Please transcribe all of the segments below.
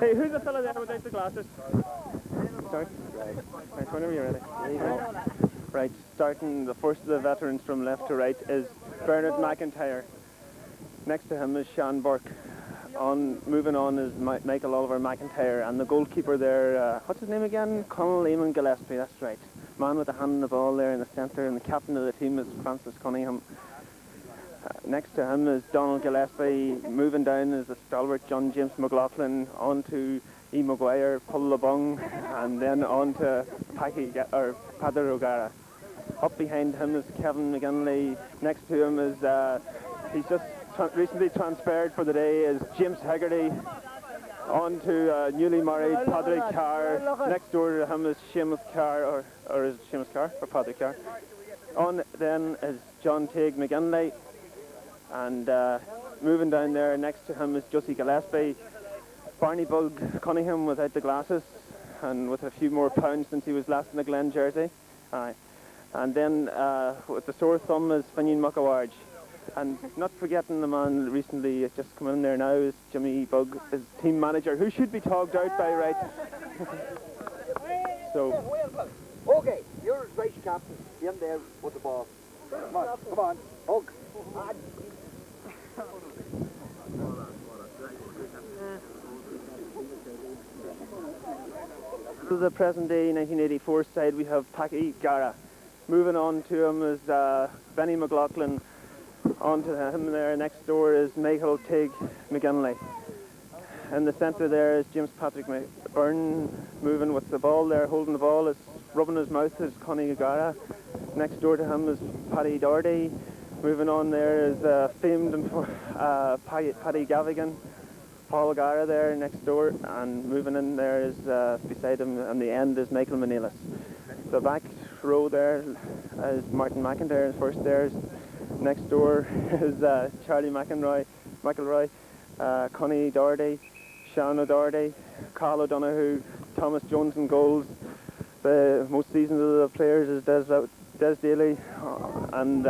Hey, who's the fella there without the glasses? Sorry? Right, whenever you're ready. Right, starting the first of the veterans from left to right is Bernard McIntyre. Next to him is Sean Burke. Moving on is Michael Oliver McIntyre, and the goalkeeper there, what's his name again? Conal Eamon Gillespie, that's right. Man with the hand on the ball there in the centre, and the captain of the team is Francis Cunningham. Next to him is Donald Gillespie. Moving down is the stalwart John James McLaughlin, on to E. Maguire, Paul LeBung, and then on to Padre O'Gara. Up behind him is Kevin McGinley. Next to him is, he's just recently transferred for the day, is James Hegarty. On to newly married Padre Carr. Next door to him is Seamus Carr, or is it Seamus Carr or Padre Carr? On then is John Teague McGinley. And moving down there, next to him is Jussie Gillespie. Barney Bug Cunningham without the glasses and with a few more pounds since he was last in the Glen jersey. Aye. And then with the sore thumb is Finian Muckawarge. And not forgetting the man recently has just come in there now is Jimmy Bug, his team manager, who should be togged out by right. So. Okay, you're vice captain. In there with the ball. Come on, Hug. To the present day 1984 side, we have Packy Gara. Moving on to him is Benny McLaughlin. On to him there next door is Michael Teague McGinley. In the centre there is James Patrick Byrne. Moving with the ball there, holding the ball, is rubbing his mouth is Connie Gara. Next door to him is Paddy Doherty. Moving on there is famed and Paddy Gavigan. Paul Gara there next door, and moving in there is beside him on the end is Michael Manelis. The back row there is Martin McIntyre first there. Next door is Charlie McElroy, Connie Doherty, Sean O'Doherty, Carl O'Donoghue, Thomas Jones in goals. The most seasoned of the players is Des Daly and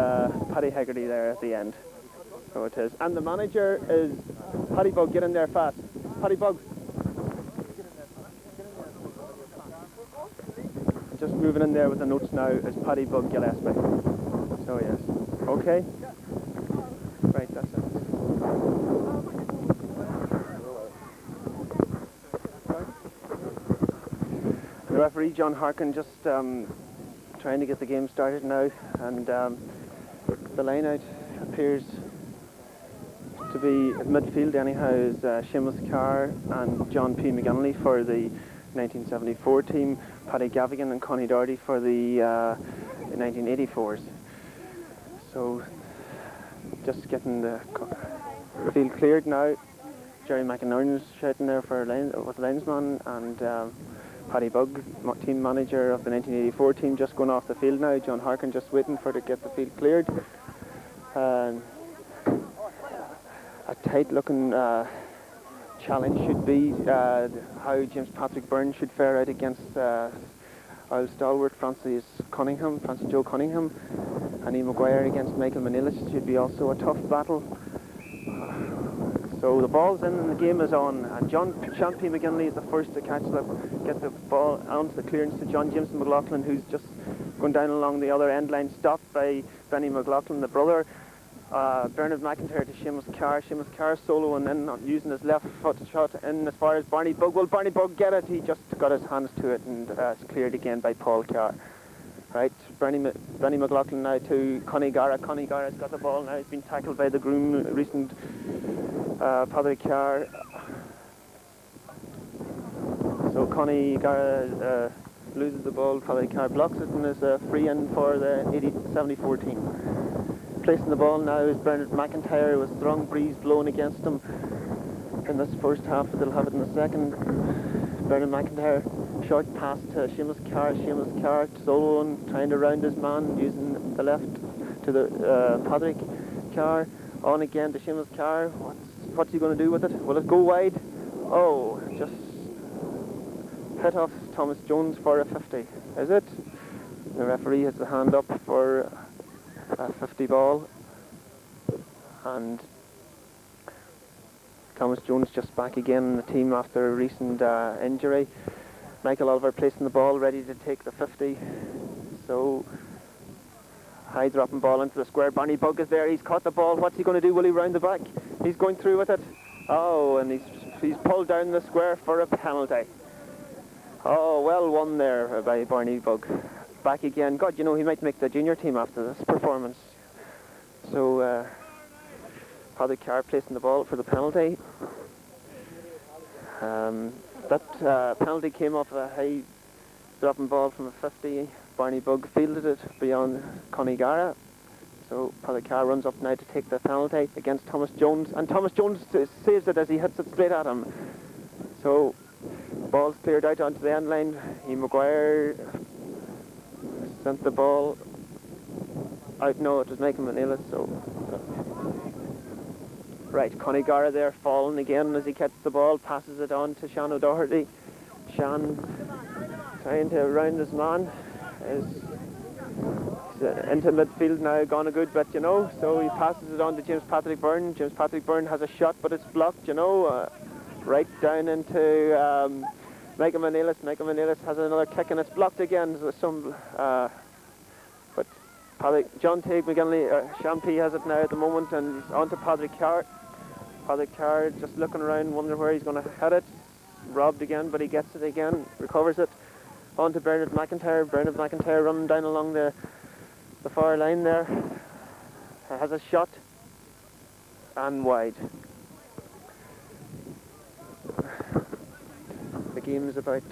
Paddy Hegarty there at the end. So it is. And the manager is Paddy Bug. Get in there fast. Paddy Bug. Just moving in there with the notes now is Paddy Bug Gillespie. So yes. Okay. Right, that's it. The referee John Harkin just trying to get the game started now, and the line out appears to be at midfield anyhow is Seamus Carr and John P. McGinley for the 1974 team, Paddy Gavigan and Connie Doherty for the 1984s. So just getting the field cleared now. Jerry McInern's shouting there for with the linesman, and Paddy Bug, team manager of the 1984 team, just going off the field now. John Harkin just waiting for to get the field cleared. A tight-looking challenge should be how James Patrick Byrne should fare out against our stalwart Francis Joe Cunningham, and E. Maguire against Michael Manelis should be also a tough battle. So the ball's in and the game is on, and Sean P. McGinley is the first to get the ball onto the clearance to John James McLaughlin, who's just going down along the other end line, stopped by Benny McLaughlin, the brother. Bernard McIntyre to Seamus Carr solo, and then using his left foot shot in as far as Barney Bug. Will Barney Bug get it? He just got his hands to it, and it's cleared again by Paul Carr. Right, Benny McLaughlin now to Connie Gara. Connie Gara's got the ball now. He's been tackled by the groom, recent Padre Carr. So Connie Gara loses the ball. Padre Carr blocks it and is a free in for the 74 team. Placing the ball now is Bernard McIntyre with strong breeze blowing against him in this first half, but they'll have it in the second. Bernard McIntyre, short pass to Seamus Carr soloing, trying to round his man using the left to the Padre Carr, on again to Seamus Carr. What's he going to do with it? Will it go wide? Oh, just hit off Thomas Jones for a 50, is it? The referee has the hand up for a 50 ball, and Thomas Jones just back again in the team after a recent injury. Michael Oliver placing the ball, ready to take the 50. So, high dropping ball into the square. Barney Bug is there, he's caught the ball. What's he going to do? Will he round the back? He's going through with it. Oh, and he's pulled down the square for a penalty. Oh, well won there by Barney Bug. Back again. God, you know, he might make the junior team after this performance. So, Paddy Carr placing the ball for the penalty. That penalty came off a high dropping ball from a 50. Barney Bug fielded it beyond Connie Gara. So Paddy Carr runs up now to take the penalty against Thomas Jones. And Thomas Jones saves it as he hits it straight at him. So ball's cleared out onto the end line. Maguire sent the ball out. No, it was Michael Manilis. So right, Connie Gara there falling again as he catches the ball, passes it on to Sean O'Doherty. Sean trying to round his man. Is into midfield now, gone a good bit, you know, so he passes it on to James Patrick Byrne. James Patrick Byrne has a shot, but it's blocked, you know, right down into Michael Manilis. Michael Manilis has another kick and it's blocked again. So but John Teague McGinley, Champy has it now at the moment, and he's on to Patrick Carr. Patrick Carr just looking around, wondering where he's going to hit it. Robbed again, but he gets it again, recovers it. On to Bernard McIntyre. Bernard McIntyre running down along the far line there. Has a shot and wide. The game is about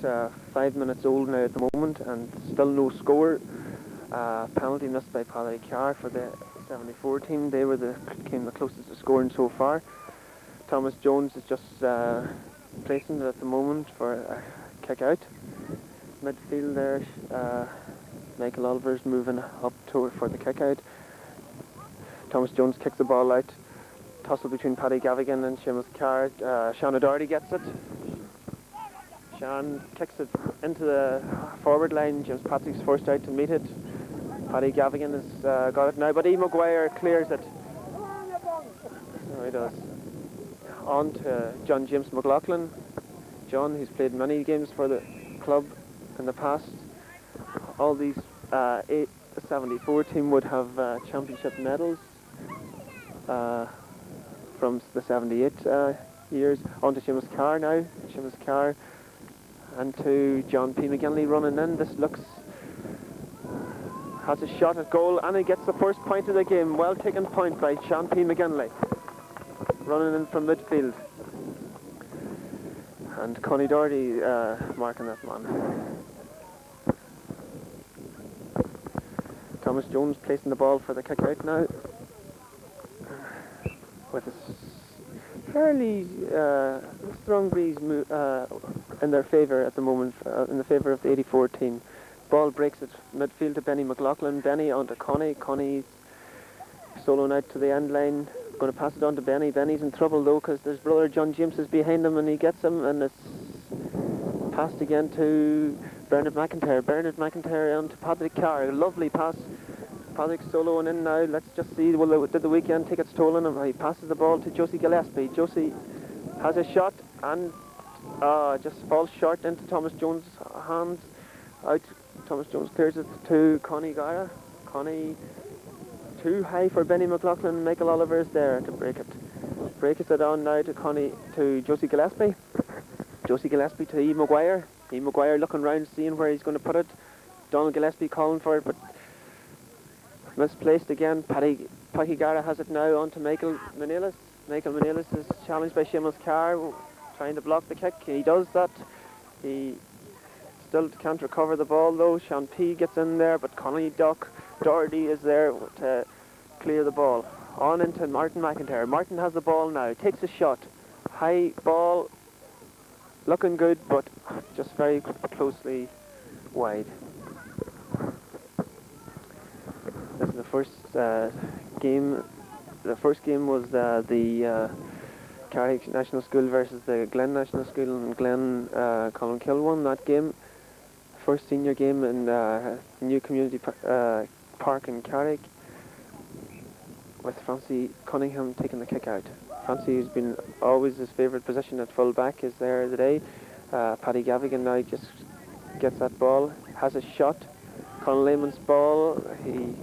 5 minutes old now at the moment, and still no score. Penalty missed by Paddy Carr for the 74 team. They came the closest to scoring so far. Thomas Jones is just placing it at the moment for a kick out. Midfield there, Michael Oliver's moving up to for the kick out. Thomas Jones kicks the ball out. Tussle between Paddy Gavigan and Seamus Carr. Sean O'Doherty gets it. Sean kicks it into the forward line. James Patrick's forced out to meet it. Paddy Gavigan has got it now, but E. Maguire clears it. So he does. On to John James McLaughlin. John, who's played many games for the club in the past. All these 74 team would have championship medals from the 78 years. On to Seamus Carr now. Seamus Carr and to John P. McGinley running in. This looks... has a shot at goal, and he gets the first point of the game. Well taken point by Sean P. McGinley. Running in from midfield. And Connie Doherty marking that man. Thomas Jones placing the ball for the kick out now. With a fairly strong breeze in their favour at the moment, in the favour of the 84 team. Ball breaks at midfield to Benny McLaughlin. Benny on to Connie. Connie's soloing out to the end line. Going to pass it on to Benny. Benny's in trouble though, because his brother John James is behind him and he gets him, and it's passed again to Bernard McIntyre. Bernard McIntyre on to Patrick Carr. A lovely pass. Patrick soloing in now. Let's just see, did the weekend take its toll on him? He passes the ball to Josie Gillespie. Josie has a shot and just falls short into Thomas Jones' hands. Out. Thomas Jones clears it to Connie Gara. Connie too high for Benny McLaughlin. Michael Oliver is there to break it. Breaks it on now to Josie Gillespie. Josie Gillespie to E. Maguire. E. Maguire looking round, seeing where he's going to put it. Donald Gillespie calling for it, but misplaced again. Paddy Gara has it now on to Michael Manilis. Michael Manilis is challenged by Seamus Carr, trying to block the kick. He does that. He still can't recover the ball though. Sean P gets in there, but Connie Doherty is there to clear the ball. On into Martin McIntyre. Martin has the ball now, takes a shot. High ball, looking good, but just very closely wide. This is the first game. The first game was the Carrick National School versus the Glen National School, and Glen Columkill won that game. First senior game in the new community park in Carrick, with Francie Cunningham taking the kick out. Francie, who's been always his favourite position at full back, is there today. Paddy Gavigan now just gets that ball, has a shot. Conor Lehman's ball, he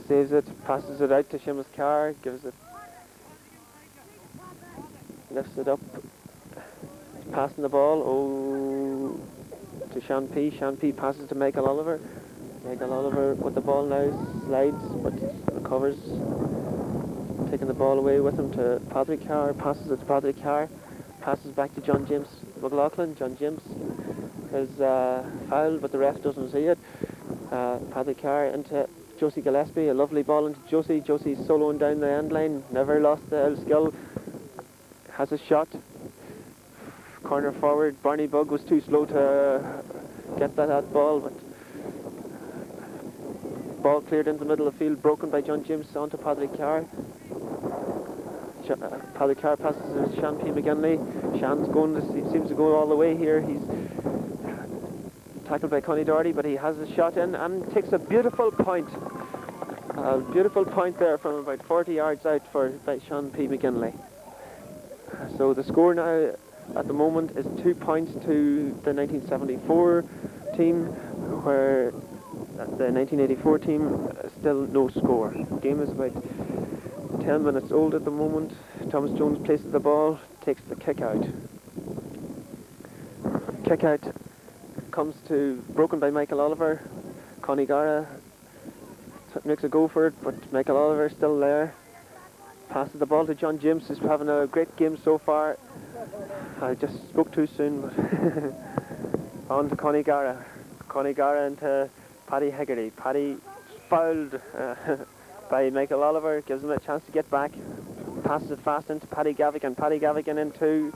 saves it, passes it out to Seamus Carr, gives it, lifts it up, passing the ball, to Sean P. Sean P passes to Michael Oliver. Michael Oliver with the ball now, slides, but recovers, taking the ball away with him to Patrick Carr, passes it to Patrick Carr, passes back to John James McLaughlin. John James is fouled, but the ref doesn't see it. Patrick Carr into Josie Gillespie, a lovely ball into Josie. Josie's soloing down the end line, never lost the skill, has a shot. Corner forward, Barney Bugg was too slow to get that ball, but ball cleared into the middle of the field, broken by John James onto Patrick Carr. Patrick Carr passes to Sean P. McGinley. Sean's seems to go all the way here. He's tackled by Connie Doherty, but he has a shot in and takes a beautiful point. A beautiful point there from about 40 yards out by Sean P. McGinley. So the score now at the moment is 2 points to the 1974 team, where the 1984 team still no score. The game is about 10 minutes old at the moment. Thomas Jones places the ball, takes the kick out. Kick out comes to, broken by Michael Oliver. Connie Gara makes a go for it, but Michael Oliver still there. Passes the ball to John James, who's having a great game so far. I just spoke too soon, but on to Connie Gara. Connie Gara into Paddy Hegarty. Paddy fouled by Michael Oliver, gives him a chance to get back. Passes it fast into Paddy Gavigan. Paddy Gavigan into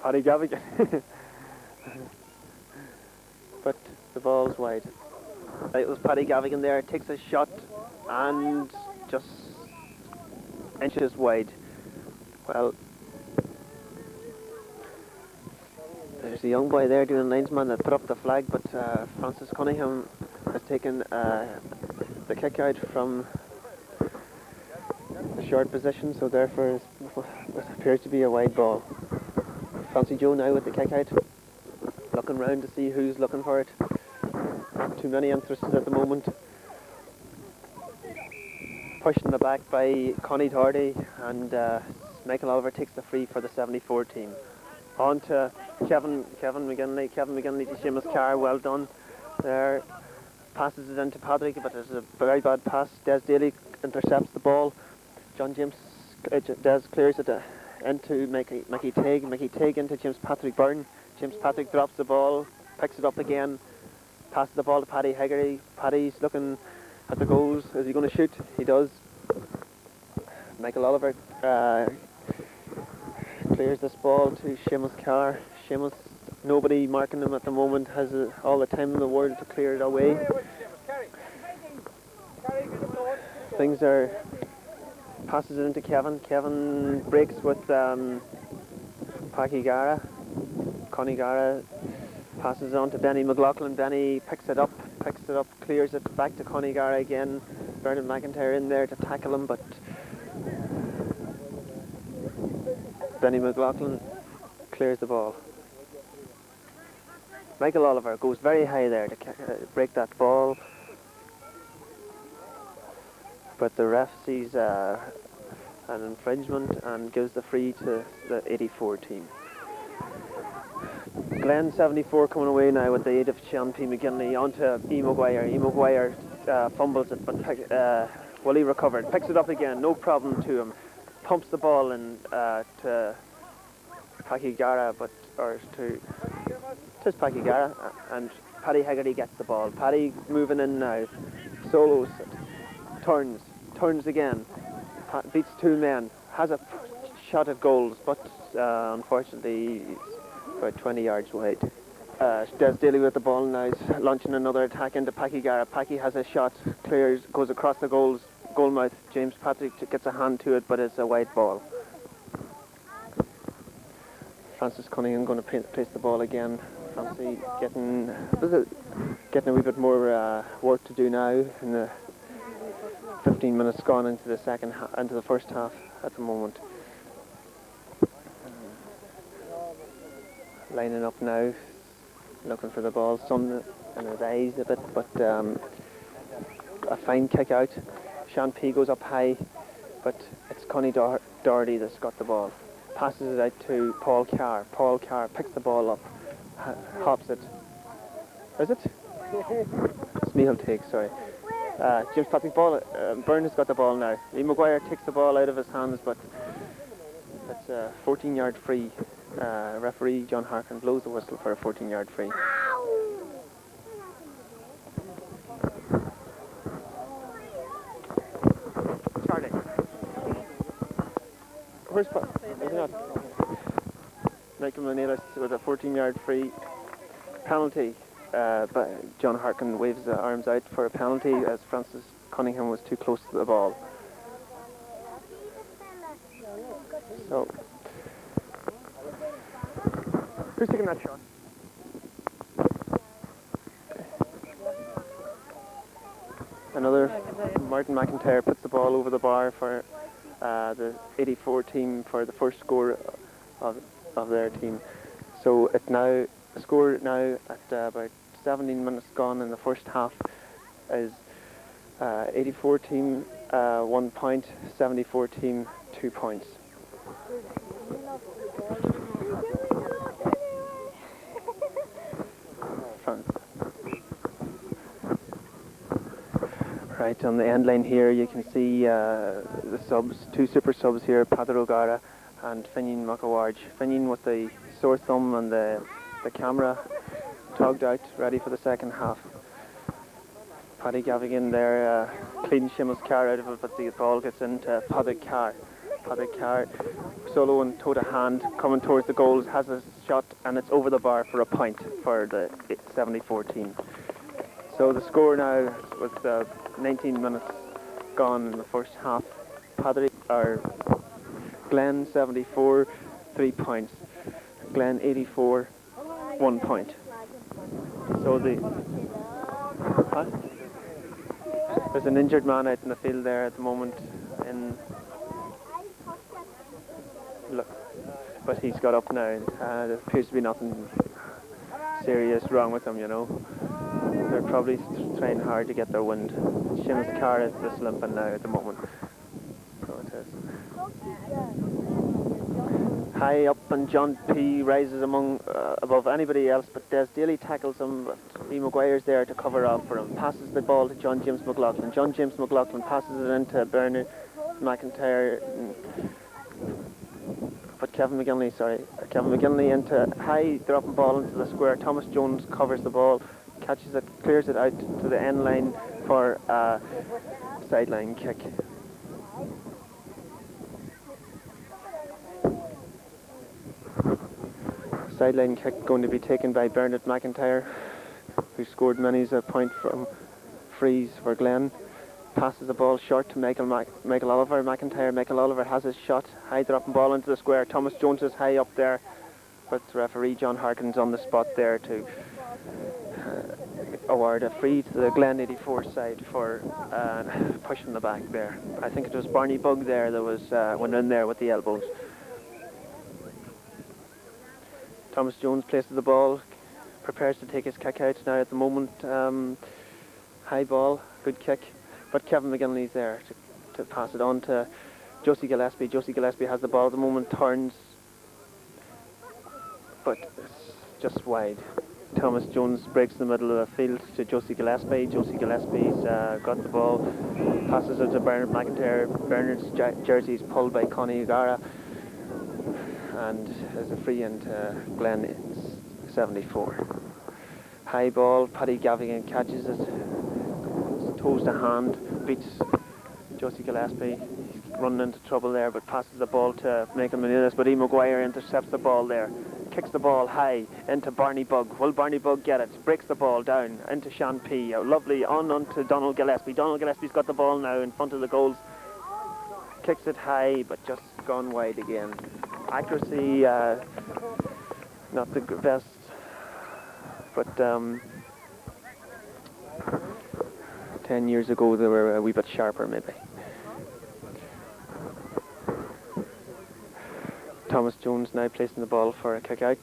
Paddy Gavigan. But the ball's wide. It was Paddy Gavigan there, takes a shot and just inches wide. Well, there's a young boy there doing a linesman that put up the flag, but Francis Cunningham has taken the kick out from the short position, so therefore it appears to be a wide ball. Francie Joe now with the kick out, looking round to see who's looking for it. Not too many interested at the moment. Pushed in the back by Connie Doherty, and Michael Oliver takes the free for the 74 team. On to Kevin McGinley to Seamus Carr, well done there. Passes it into Patrick, but it's a very bad pass. Des Daly intercepts the ball. John James, Des clears it into Mickey Teague. Mickey Teague into James Patrick Byrne. James Patrick drops the ball, picks it up again, passes the ball to Paddy Hegarty. Paddy's looking at the goals. Is he going to shoot? He does. Michael Oliver clears this ball to Seamus Carr. Seamus, nobody marking him at the moment, has all the time in the world to clear it away. Things are, passes it into Kevin. Kevin breaks with Packy Gara. Connie Gara passes it on to Benny McLaughlin. Benny picks it up, clears it back to Connie Gara again. Bernard McIntyre in there to tackle him, but Benny McLaughlin clears the ball. Michael Oliver goes very high there to break that ball, but the ref sees an infringement and gives the free to the 84 team. Glen 74 coming away now with the aid of Sean P. McGinley onto E. Maguire. E. Maguire fumbles it, but Willie recovered, picks it up again, no problem to him. Pumps the ball in to Packy Gara, to Packy Gara, and Paddy Hegarty gets the ball. Paddy moving in now, solos it, turns again, beats two men, has a shot at goals, but unfortunately about 20 yards wide. Des Daly with the ball now, launching another attack into Packy Gara. Packy has a shot, clears, goes across the goal mouth. James Patrick gets a hand to it, but it's a wide ball. Francis Cunningham going to place the ball again. Francie getting a wee bit more work to do now in the 15 minutes gone into the first half. at the moment. Lining up now, looking for the ball, sun in his eyes a bit, but a fine kick out. Sean P goes up high, but it's Connie Doherty that's got the ball. Passes it out to Paul Carr. Paul Carr picks the ball up, hops it. Is it? Smeal takes, sorry. James Patrick ball. Byrne has got the ball now. Lee Maguire takes the ball out of his hands, but it's a 14-yard free. Referee John Harkin blows the whistle for a 14-yard free. Charlie. Where's Paul? Is he not? Michael Manelis with a 14-yard free penalty. But John Harkin waves the arms out for a penalty as Francis Cunningham was too close to the ball. So, who's taking that shot? Another Martin McIntyre puts the ball over the bar for the 84 team for the first score of their team. So it's now the score now at about 17 minutes gone in the first half is 84 team 1 point, 74 team 2 points. Right, on the end line here you can see the subs, two super subs here, Peadar O'Gara and Finian McAwarge. Finian with the sore thumb and the camera tugged out, ready for the second half. Paddy Gavigan there cleaning Seamus Carr out of it, but the ball gets into Paddy Carr. Paddy Carr, solo and toe to hand, coming towards the goals, has a shot and it's over the bar for a point for the 74 team. So the score now with 19 minutes gone in the first half. Glen 74, 3 points. Glen 84, 1 point. So there's an injured man out in the field there at the moment. But he's got up now. There appears to be nothing serious wrong with him, you know. They're probably trying hard to get their wind. Seamus Carr is just limping now at the moment. So it is. High up and John P rises above anybody else, but Des Daly tackles him, but Lee Maguire's there to cover up for him. Passes the ball to John James McLaughlin. John James McLaughlin passes it into Bernard McIntyre. But Kevin McGinley into high, dropping ball into the square. Thomas Jones covers the ball, catches it, clears it out to the end line for a sideline kick. Sideline kick going to be taken by Bernard McIntyre, who scored many's a point from frees for Glen. Passes the ball short to Michael Oliver. Michael Oliver has his shot. High dropping ball into the square. Thomas Jones is high up there, but referee John Harkin's on the spot there to award a free to the Glen 84 side for pushing the back there. I think it was Barney Bugg there that was went in there with the elbows. Thomas Jones places the ball, prepares to take his kick out now at the moment. High ball, good kick. But Kevin McGinley's there to pass it on to Josie Gillespie. Josie Gillespie has the ball at the moment, turns, but it's just wide. Thomas Jones breaks the middle of the field to Josie Gillespie. Josie Gillespie's got the ball, passes it to Bernard McIntyre. Bernard's jersey is pulled by Connie O'Gara, and there's a free into Glen 74. High ball, Paddy Gavigan catches it. Toes to hand, beats Josie Gillespie. He's running into trouble there, but passes the ball to Michael Manelis, but E. Maguire intercepts the ball there. Kicks the ball high into Barney Bugg. Will Barney Bugg get it? Breaks the ball down into Sean P. Lovely on to Donald Gillespie. Donald Gillespie's got the ball now in front of the goals. Kicks it high, but just gone wide again. Accuracy, not the best, but 10 years ago they were a wee bit sharper maybe. Thomas Jones now placing the ball for a kick out.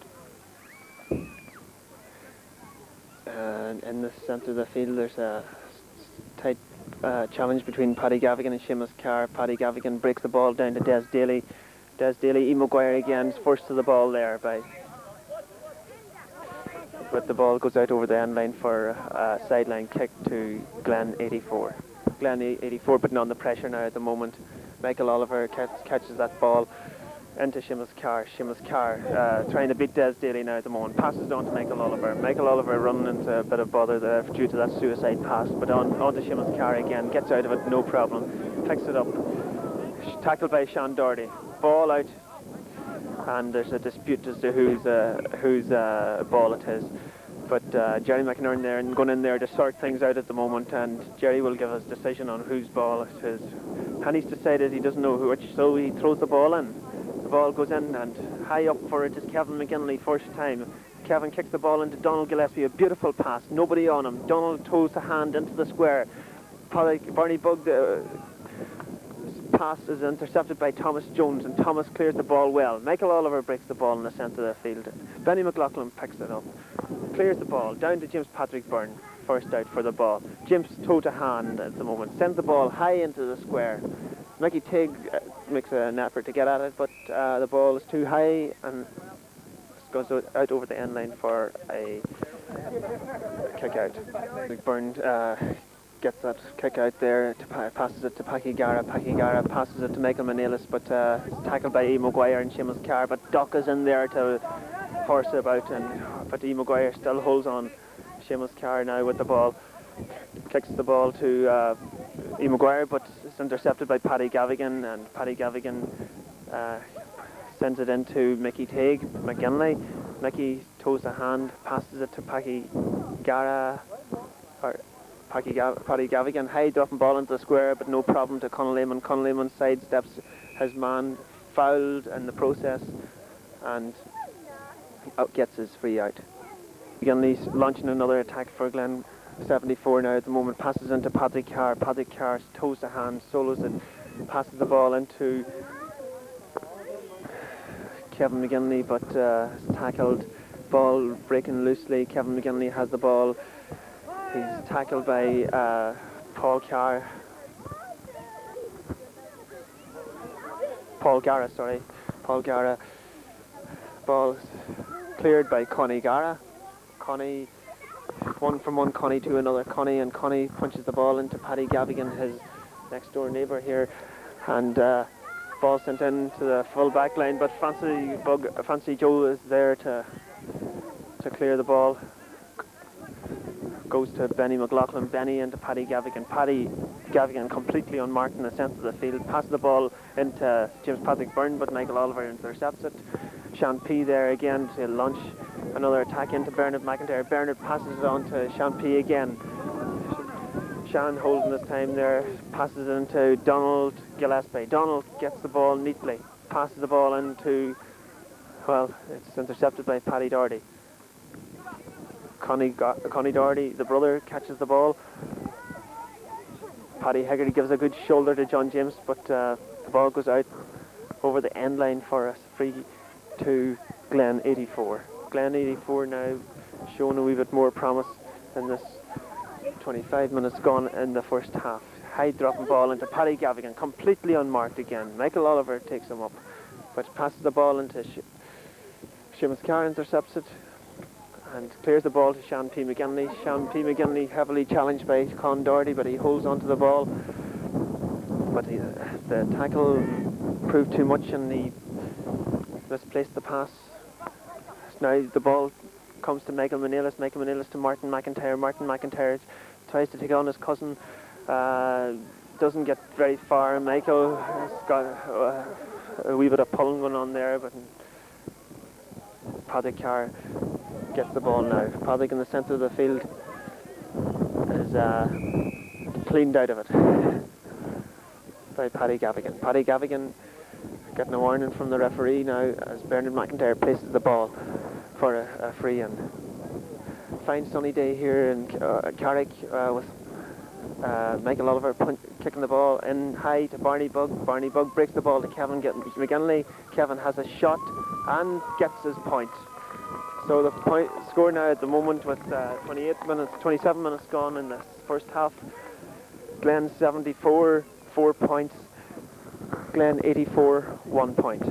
And in the centre of the field there's a tight challenge between Paddy Gavigan and Seamus Carr. Paddy Gavigan breaks the ball down to Des Daly. Des Daly, Ian Maguire again is forced to the ball there but the ball goes out over the end line for a sideline kick to Glen 84. Glen 84 putting on the pressure now at the moment. Michael Oliver catches that ball into Seamus Carr. Seamus Carr trying to beat Des Daly now at the moment. Passes on to Michael Oliver. Michael Oliver running into a bit of bother there due to that suicide pass, but on to Seamus Carr again. Gets out of it, no problem. Picks it up. Tackled by Sean Doherty. Ball out, and there's a dispute as to whose ball it is. But Jerry McInerney there and going in there to sort things out at the moment, and Jerry will give us decision on whose ball it is. Penny's decided he doesn't know which, so he throws the ball in. The ball goes in, and high up for it is Kevin McGinley first time. Kevin kicks the ball into Donald Gillespie, a beautiful pass, nobody on him. Donald toes the hand into the square. Barney Bug, the pass is intercepted by Thomas Jones, and Thomas clears the ball well. Michael Oliver breaks the ball in the centre of the field. Benny McLaughlin picks it up, clears the ball down to James Patrick Byrne, first out for the ball. James toe to hand at the moment, sends the ball high into the square. Mickey Tigg makes an effort to get at it, but the ball is too high and goes out over the end line for a kick out. Byrne gets that kick out there, passes it to Packy Gara. Packy Gara passes it to Michael Manelis, but it's tackled by E. Maguire and Seamus Carr, but Doc is in there to force it about, but E. Maguire still holds on. Seamus Carr now with the ball, kicks the ball to E. Maguire, but it's intercepted by Paddy Gavigan, and Paddy Gavigan sends it into Mickey Tigg. McGinley. Mickey toes the hand, passes it to Packy Gara, or Paddy Gavigan, high dropping ball into the square, but no problem to Conor Lehman. Conor Lehman sidesteps his man, fouled in the process, and gets his free out. McGinley's launching another attack for Glen 74 now at the moment, passes into Patrick Carr. Patrick Carr toes the hand, solos it, passes the ball into Kevin McGinley, but is tackled, ball breaking loosely. Kevin McGinley has the ball. He's tackled by Paul Gara. Paul Gara. Ball cleared by Connie Gara. Connie, one from one Connie to another Connie, and Connie punches the ball into Paddy Gavigan, his next door neighbour here, and ball sent in to the full back line, but Fancy Joe is there to clear the ball. Goes to Benny McLaughlin. Benny into Paddy Gavigan. Paddy Gavigan completely unmarked in the centre of the field. Passes the ball into James Patrick Byrne, but Michael Oliver intercepts it. Sean P there again to launch another attack into Bernard McIntyre. Bernard passes it on to Sean P again. Sean holding his time there, passes it into Donald Gillespie. Donald gets the ball neatly, passes the ball into, well, it's intercepted by Paddy Doherty. Connie Doherty, the brother, catches the ball. Paddy Hegarty gives a good shoulder to John James, but the ball goes out over the end line for a free to Glen 84. Glen 84 now showing a wee bit more promise in this 25 minutes gone in the first half. High dropping ball into Paddy Gavigan, completely unmarked again. Michael Oliver takes him up, but passes the ball into Seamus Carr, intercepts it, and clears the ball to Sean P. McGinley. Sean P. McGinley heavily challenged by Con Doherty, but he holds on to the ball. But the tackle proved too much and he misplaced the pass. Now the ball comes to Michael Manelis. Michael Manelis to Martin McIntyre. Martin McIntyre tries to take on his cousin. Doesn't get very far. Michael has got a wee bit of pulling going on there, but Patrick Carr gets the ball now. Patrick in the centre of the field is cleaned out of it by Paddy Gavigan. Paddy Gavigan getting a warning from the referee now as Bernard McIntyre places the ball for a free in. Fine sunny day here in Carrick with Michael Oliver kicking the ball in high to Barney Bug. Barney Bug breaks the ball to Kevin McGinley. Kevin has a shot and gets his point. So the point score now at the moment with 27 minutes gone in the first half. Glen 74, 4 points. Glen 84, 1 point.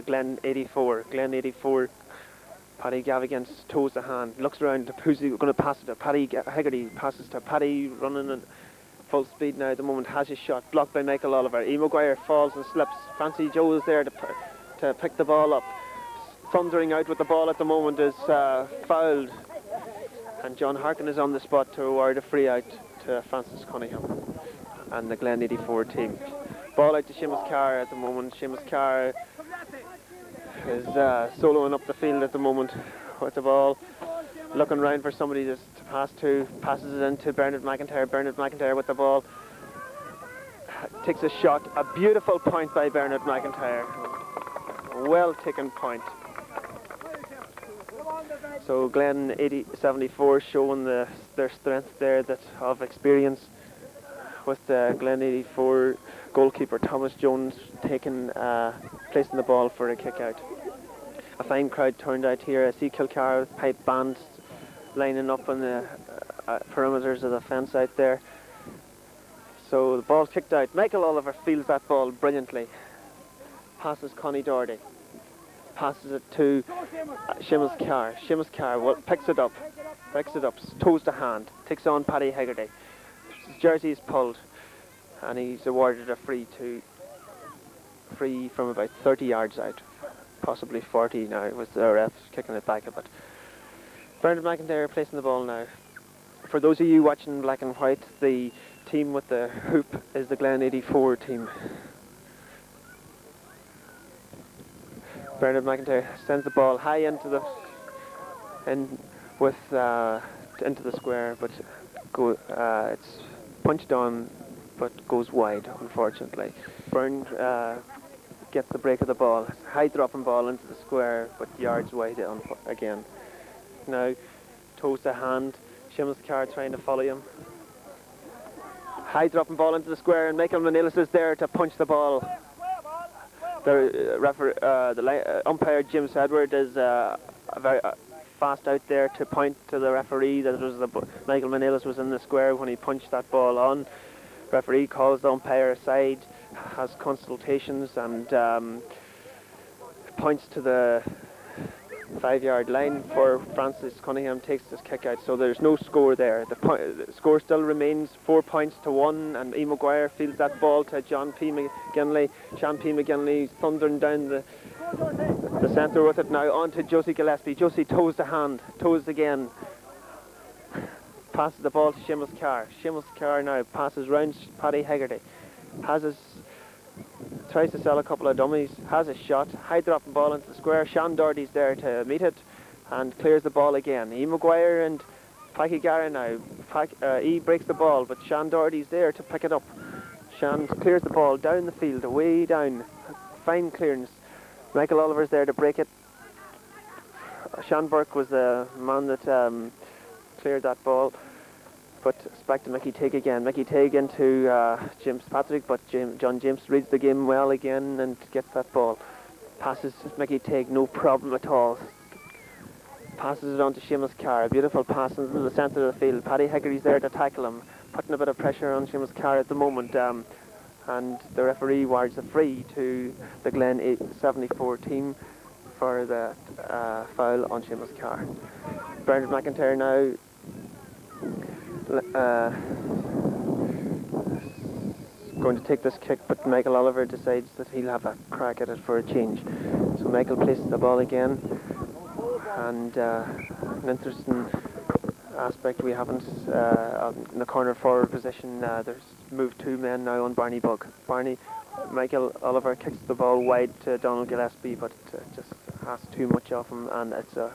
Glen 84. Paddy Gavigan's toes the hand, looks around to who's going to pass it to. Paddy Hegarty passes to Paddy, running at full speed now at the moment, has his shot, blocked by Michael Oliver. E. Maguire falls and slips. Francie Joe is there to pick the ball up. Thundering out with the ball at the moment is fouled. And John Harkin is on the spot to award a free out to Francis Cunningham and the Glen 84 team. Ball out to Seamus Carr at the moment. Seamus Carr is soloing up the field at the moment with the ball, looking around for somebody to pass to, passes it into Bernard McIntyre. Bernard McIntyre with the ball takes a shot, a beautiful point by Bernard McIntyre, well taken point. So Glen 74 showing their strength there, that of experience, with the Glen 84 goalkeeper Thomas Jones placing the ball for a kick out. A fine crowd turned out here. I see Kilcar with pipe bands lining up on the perimeters of the fence out there. So the ball's kicked out. Michael Oliver fields that ball brilliantly. Passes Connie Doherty. Passes it to Seamus Carr. Seamus Carr picks it up, toes to hand, takes on Paddy Hegarty. His jersey is pulled and he's awarded a free from about 30 yards out, possibly 40 now, with the refs kicking it back a bit. Bernard McIntyre placing the ball now. For those of you watching black and white, the team with the hoop is the Glen 84 team. Bernard McIntyre sends the ball high into the square, but it's punched on, but goes wide, unfortunately. Byrne gets the break of the ball, high dropping ball into the square, but yards wide again. Now toes to hand, Seamus Carr trying to follow him. High dropping ball into the square, and Michael Manilis is there to punch the ball. The umpire James Edward is very fast out there to point to the referee that Michael Manilis was in the square when he punched that ball on. Referee calls the umpire aside, has consultations, and points to the 5-yard line for Francis Cunningham, takes this kick out. So there's no score there. The score still remains 4 points to 1, and E. Maguire fields that ball to John P. McGinley. Sean P. McGinley thundering down the centre with it now, on to Josie Gillespie. Josie toes the hand, toes again. Passes the ball to Seamus Carr. Seamus Carr now passes round Paddy Hegarty. Tries to sell a couple of dummies, has a shot, high dropping ball into the square. Sean Doherty's there to meet it and clears the ball again. E. Maguire and Packy Gara now. E breaks the ball, but Sean Doherty's there to pick it up. Sean clears the ball down the field, way down. Fine clearance. Michael Oliver's there to break it. Sean Burke was the man that cleared that ball. But it's back to Mickey Teague again. Mickey Teague into James Patrick, but John James reads the game well again and gets that ball. Passes Mickey Teague, no problem at all. Passes it on to Seamus Carr. A beautiful pass into the centre of the field. Paddy Hegarty's there to tackle him, putting a bit of pressure on Seamus Carr at the moment. And the referee awards a free to the Glen 74 team for the foul on Seamus Carr. Bernard McIntyre now going to take this kick, but Michael Oliver decides that he'll have a crack at it for a change. So Michael places the ball again, and an interesting aspect we haven't in the corner forward position. There's moved 2 men now on Barney Bug. Michael Oliver kicks the ball wide to Donald Gillespie, but it just has too much of him, and it's a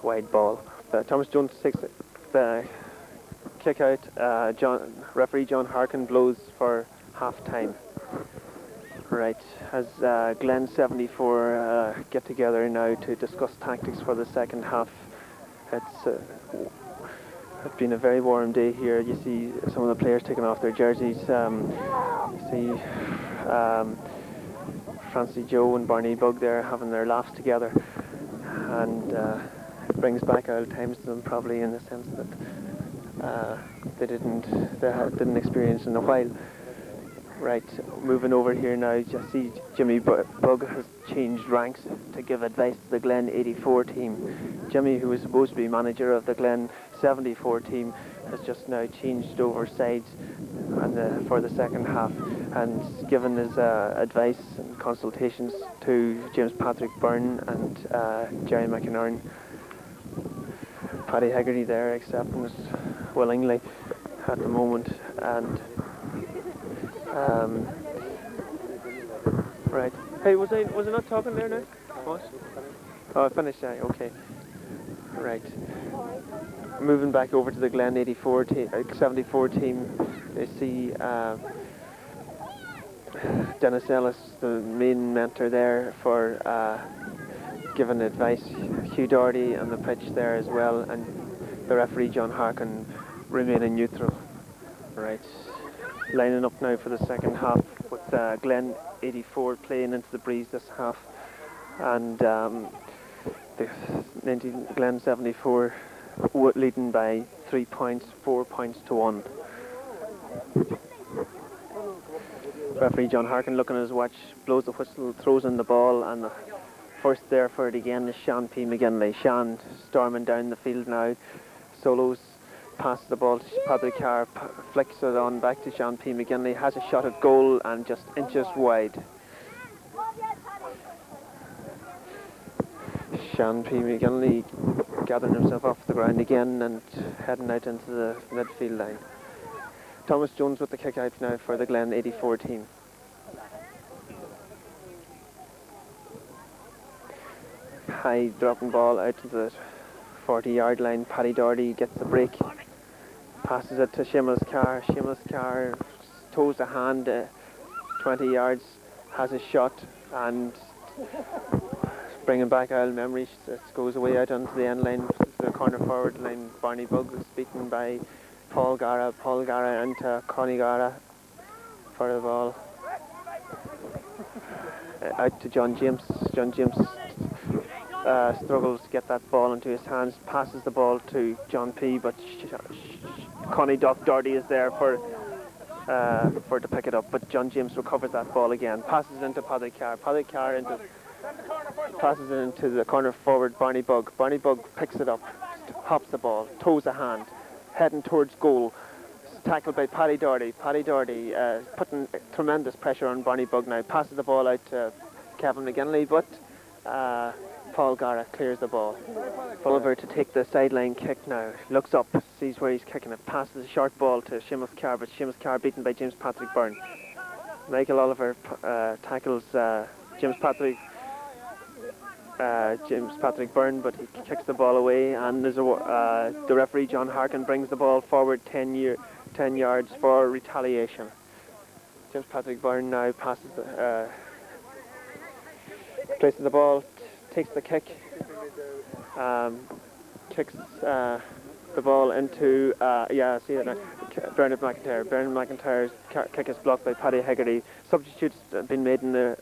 wide ball. Thomas Jones takes the kick out. Referee John Harkin blows for half time. Right, as Glen 74 get together now to discuss tactics for the second half. It's It's been a very warm day here. You see some of the players taking off their jerseys. See Francie Joe and Barney Bug there having their laughs together, and it brings back old times to them, probably, in the sense that they didn't experience in a while. Right, moving over here now, you see Jimmy Bug has changed ranks to give advice to the Glen 84 team. Jimmy, who was supposed to be manager of the Glen 74 team, has just now changed over sides for the second half and given his advice and consultations to James Patrick Byrne and Jerry McInerney. Paddy Hegarty there accepting it willingly at the moment, and right. Hey, was I not talking there now? What? Oh, I finished now. Okay. Right. Moving back over to the Glen 84 team, 74 team, they see Dennis Ellis, the main mentor there, for giving advice. Hugh Doherty on the pitch there as well, and the referee John Harkin remaining neutral. Right. Lining up now for the second half with Glen 84 playing into the breeze this half, and the Glen 74 leading by 3 points, 4 points to 1. Referee John Harkin looking at his watch, blows the whistle, throws in the ball, and the first there for it again is Sean P. McGinley. Sean storming down the field now, solos, passes the ball to Paddy Carr, flicks it on back to Sean P. McGinley, has a shot at goal and just inches wide. Sean P. McGinley gathering himself off the ground again and heading out into the midfield line. Thomas Jones with the kick out now for the Glen 84 team. High dropping ball out to the 40-yard line. Paddy Doherty gets the break, passes it to Seamus Carr. Seamus Carr toes the hand 20 yards, has a shot, and bringing back old memories. It goes away out onto the end line, the corner forward line. Barney Bug was beaten by Paul Gara. Paul Gara into Connie Gara for the ball. Out to John James. John James struggles to get that ball into his hands, passes the ball to John P, but Connie Doherty is there for to pick it up, but John James recovers that ball again, passes it into Paddy Carr. Paddy Carr passes it into the corner forward Barney Bug. Barney Bug picks it up, hops the ball, toes a hand, heading towards goal. Tackled by Paddy Doherty. Paddy Doherty putting tremendous pressure on Barney Bug now. Passes the ball out to Kevin McGinley, but Paul Gara clears the ball. Oliver to take the sideline kick now. Looks up, sees where he's kicking it. Passes a short ball to Seamus Carr, but Seamus Carr beaten by James Patrick Byrne. Michael Oliver tackles James Patrick Byrne, but he kicks the ball away, and there's the referee John Harkin brings the ball forward 10 yards for retaliation. James Patrick Byrne now passes places the ball, takes the kick, kicks the ball into see it now, Bernard McIntyre. Bernard McIntyre's kick is blocked by Paddy Hegarty. Substitutes have been made in the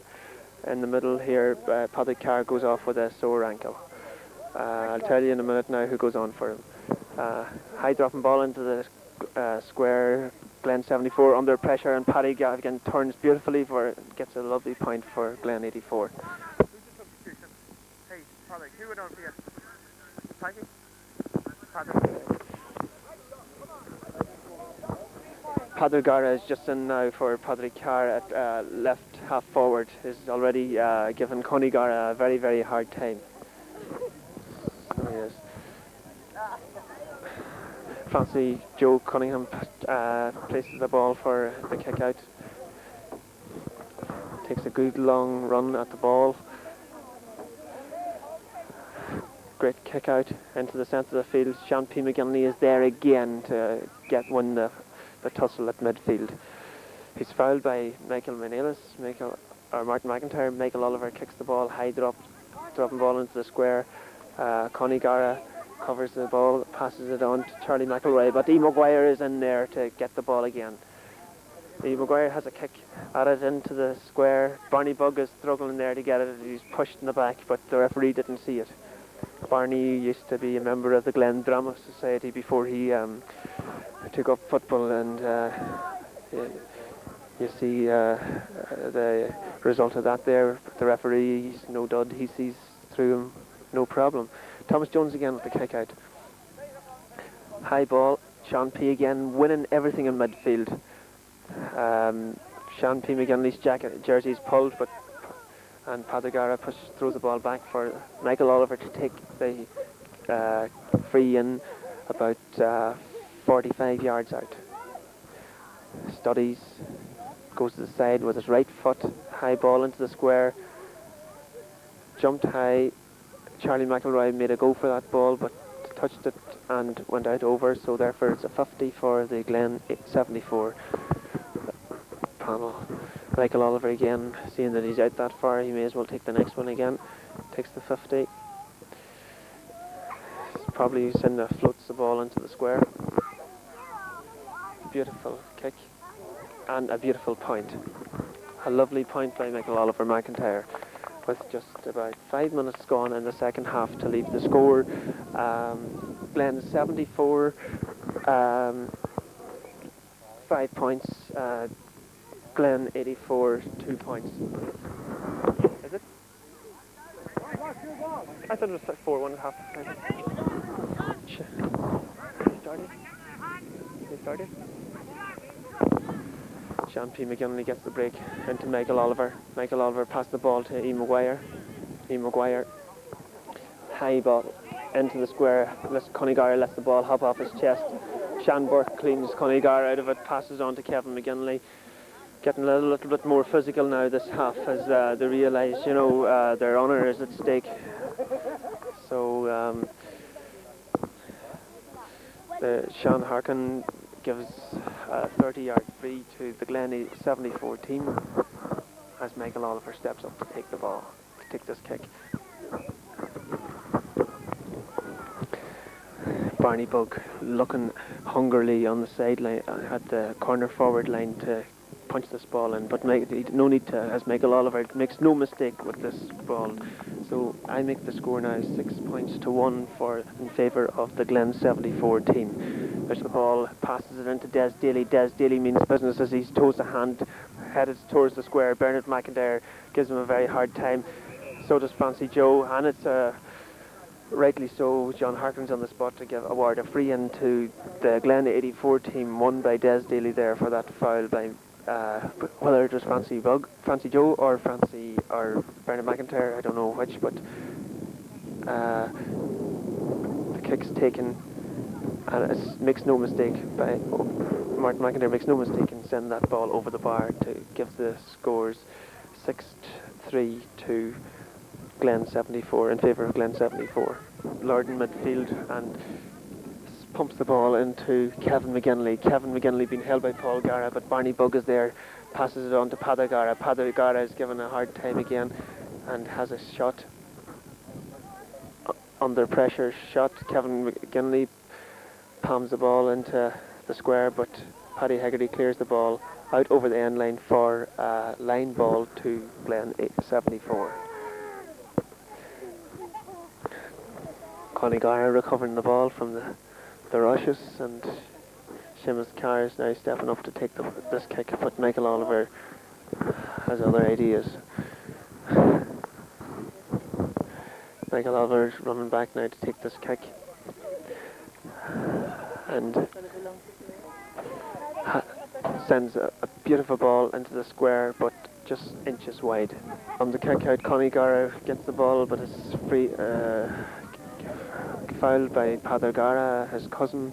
middle here. Paddy Carr goes off with a sore ankle. I'll tell you in a minute now who goes on for him. High dropping ball into the square. Glen 74 under pressure, and Paddy again turns beautifully gets a lovely point for Glen 84. Who's the substitution? Hey, Paddy, who went on for you? Paddy Gara is just in now for Paddy Carr at left half forward. Is already given Connie Gara a very, very hard time. So he is. Fancy Joe Cunningham places the ball for the kick out. Takes a good long run at the ball. Great kick out into the centre of the field. Sean P. McGinley is there again to win the tussle at midfield. He's fouled by Michael Menelis, Martin McIntyre. Michael Oliver kicks the ball, high dropping ball into the square. Connie Gara covers the ball, passes it on to Charlie McElroy, but E. Maguire is in there to get the ball again. E. Maguire has a kick at it into the square. Barney Bugg is struggling there to get it. He's pushed in the back, but the referee didn't see it. Barney used to be a member of the Glen Drama Society before he took up football, and you see the result of that there. The referee, he's no dud, he sees through him, no problem. Thomas Jones again with the kick out. High ball, Sean P again winning everything in midfield. Sean P McGinley's jersey is pulled, and Padagara throws the ball back for Michael Oliver to take the free in about 45 yards out. Studies, goes to the side with his right foot, high ball into the square, jumped high. Charlie McElroy made a go for that ball, but touched it and went out over, so therefore it's a 50 for the Glen 74 panel. Michael Oliver again, seeing that he's out that far, he may as well take the next one again. Takes the 50. Probably Cinda floats the ball into the square. Beautiful kick and a beautiful point. A lovely point by Michael Oliver McIntyre, with just about 5 minutes gone in the second half to leave the score. Glen 74, 5 points. Glen 84, 2 points. Is it? I thought it was 4, 1.5. They started. Sean P. McGinley gets the break into Michael Oliver. Michael Oliver passed the ball to E. Maguire. E. Maguire, high ball into the square. Conigara lets the ball hop off his chest. Sean Burke cleans Conigara out of it, passes on to Kevin McGinley. Getting a little bit more physical now this half as they realise, their honour is at stake. So Sean Harkin gives a 30-yard free to the Glen 74 team as Michael Oliver steps up to take the ball, to take this kick. Barney Bugg looking hungrily on the sideline at the corner forward line to punch this ball in, but no need to, as Michael Oliver makes no mistake with this ball. So I make the score now 6 points to 1 in favour of the Glen 74 team. There's the ball, passes it into Des Daly. Des Daly means business as he toes the hand, headed towards the square. Bernard McIntyre gives him a very hard time. So does Fancy Joe, and it's rightly so. John Harkin's on the spot to award a free in to the Glen 84 team, won by Des Daly there for that foul by whether it was Fancy Joe or Bernard McIntyre, I don't know which, but the kick's taken, and it makes no mistake Martin McIntyre makes no mistake in sending that ball over the bar to give the scores 6-3 to Glen 74 in favour of Glen 74. Lord in midfield and pumps the ball into Kevin McGinley. Kevin McGinley being held by Paul Gara, but Barney Bugg is there, passes it on to Padagara. Padagara is given a hard time again and has a shot, under pressure shot. Kevin McGinley palms the ball into the square, but Paddy Hegarty clears the ball out over the end line for a line ball to Glen 74. Conigara recovering the ball from the rushes, and Seamus Carr is now stepping up to take this kick, but Michael Oliver has other ideas. Michael Oliver is running back now to take this kick, and sends a beautiful ball into the square, but just inches wide. On the kick out, Conigara gets the ball, but it's free. Fouled by Padagara, his cousin.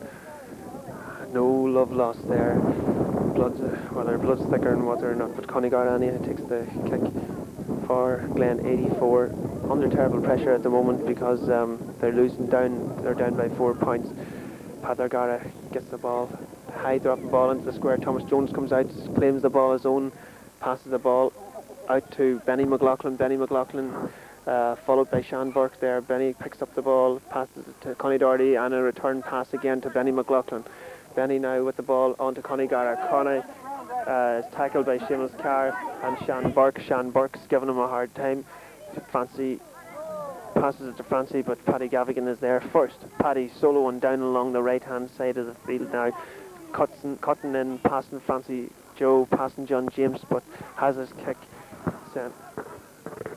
No love lost there. Whether blood's thicker than water or not, but Conigara takes the kick for Glen 84. Under terrible pressure at the moment because they're down by 4 points. Padagara gets the ball, high dropping ball into the square. Thomas Jones comes out, claims the ball his own, passes the ball out to Benny McLaughlin. Benny McLaughlin followed by Sean Burke there. Benny picks up the ball, passes it to Connie Doherty, and a return pass again to Benny McLaughlin. Benny now with the ball onto Connie Gara. Connie is tackled by Seamus Carr and Sean Burke. Sean Burke's giving him a hard time. Francie passes it to Francie, but Paddy Gavigan is there first. Paddy soloing down along the right hand side of the field now, cutting in, passing Francie Joe, passing John James, but has his kick sent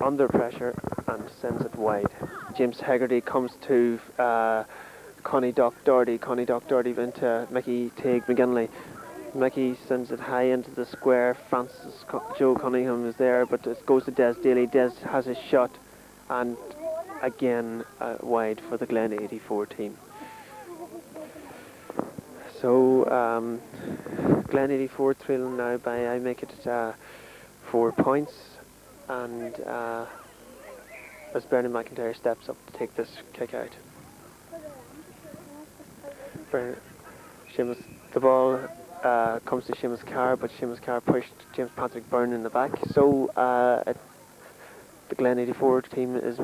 under pressure and sends it wide. James Hegarty comes to Connie Doherty. Connie Doherty into Mickey Teague McGinley. Mickey sends it high into the square. Joe Cunningham is there, but it goes to Des Daly. Des has his shot, and again wide for the Glen 84 team. So Glen 84 trailing now by, I make it 4 points, and as Bernard McIntyre steps up to take this kick out. The ball comes to Seamus Carr, but Seamus Carr pushed James Patrick Byrne in the back, so the Glen 84 team is